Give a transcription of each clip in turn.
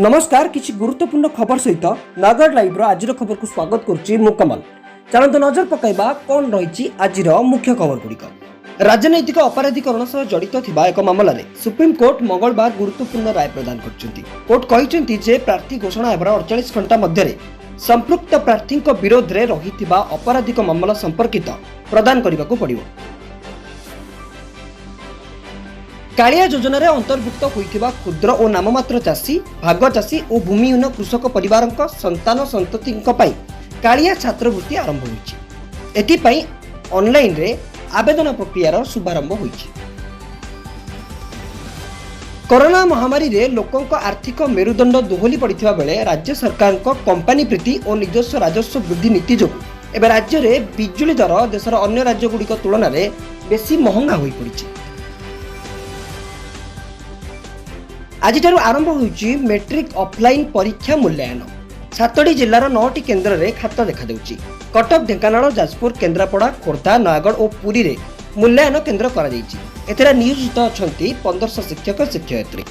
नमस्कार किसी गुरुत्वपूर्ण खबर सहित नगर लाइव आज खबर को स्वागत करुच्ची कमल। चलते नजर पकाइबा कौन रही आज मुख्य खबर गुड़िक। राजनैतिक अपराधीकरण सह जड़ित थिबा एक मामला रे सुप्रीमकोर्ट मंगलवार गुरुत्वपूर्ण राय प्रदान करछन्ती। कोर्ट कहिसेंती जे प्रार्थी घोषणा हेबार 48 घंटा मध्य संपृक्त प्रार्थी विरोध में रही अपराधिक मामला संपर्कित प्रदान करने को पड़िबो। कालिया योजना अंतर्भुक्त होइथिबा क्षुद्र और नाममात्र चाषी भाग चाषी और भूमिहीन कृषक परिवार संतान संतति कालिया छात्रवृत्ति आरंभ होइछि। एथिपाई ऑनलाइन रे आवेदन प्रक्रियार शुभारंभ होइछि। कोरोना महामारी रे लोकों आर्थिक मेरुदंड दोहली पड़िथिबा बेले राज्य सरकार कंपनी प्रीति और निजस्व राजस्व वृद्धि नीति जोगु एबे राज्य रे बिजुली दर देशर अन्य राज्य गुड़िक तुलन में बेसी महंगा होई पड़िछि। आज आरंभ होइछि मैट्रिक ऑफलाइन परीक्षा मूल्यांकन। 7टी जिलार 9टी केन्द्र में खात देखा देउछि। कटक ढेंकानाल जाजपुर केन्द्रापड़ा खोर्धा नयागढ़ और पुरी रे मूल्यांकन केन्द्र करा जाइछि। एथरा नियोजित अछंती 1500 शिक्षक शिक्षयित्री।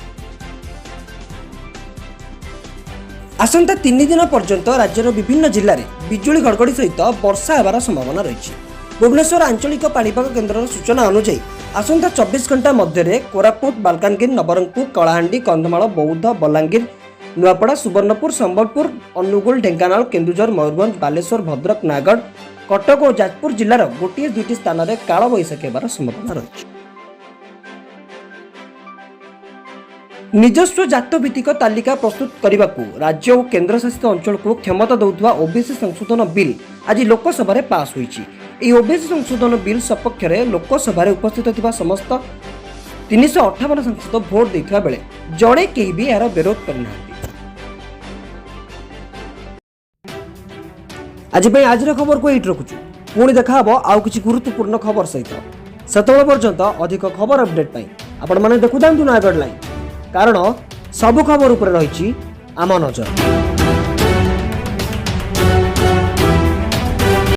आसंता 3 दिन पर्यंत राज्यर विभिन्न जिले में बिजुली घड़घड़ी सहित वर्षा होबार संभावना रही। भुवनेश्वर आंचलिक पाणीपाग केन्द्र सूचना अनुसार आसंता 24 घंटा मध्य कोरापुट बालकानगिरी नवरंगपुर कलाहांडी कंधमाल बौद्ध बलांगीर नुआपड़ा सुवर्णपुर संबलपुर अनुगुल ढेंकानाल केन्दुझर मयूरभंज बालेश्वर भद्रक नयागढ़ कटक और जाजपुर जिलार गोटे दुईटी स्थान में काल बैशाखी होबार संभावना रही। निजस्व जात भित्तिक तालिका प्रस्तुत करने को राज्य और केन्द्र शासित अंचल को क्षमता देउथुवा ओबीसी संशोधन बिल आज लोकसभा पास होइछि। এই ओबीसी संशोधन बिल सपक्ष में लोकसभा उपस्थित थिबा समस्त 358 सांसद भोट देथिबा बेले जड़े केही भी यार विरोध करनाहांती। आज खबर को एट रखुछु। पुणी देखा हबो आउ किछि गुरुत्वपूर्ण खबर सहित। सेतबेले पर्यंत अधिक खबर अपडेट पई आपण माने देखु दांतु नयागढ़ लाइव, कारण सब खबर ऊपर रहिछि आम नजर।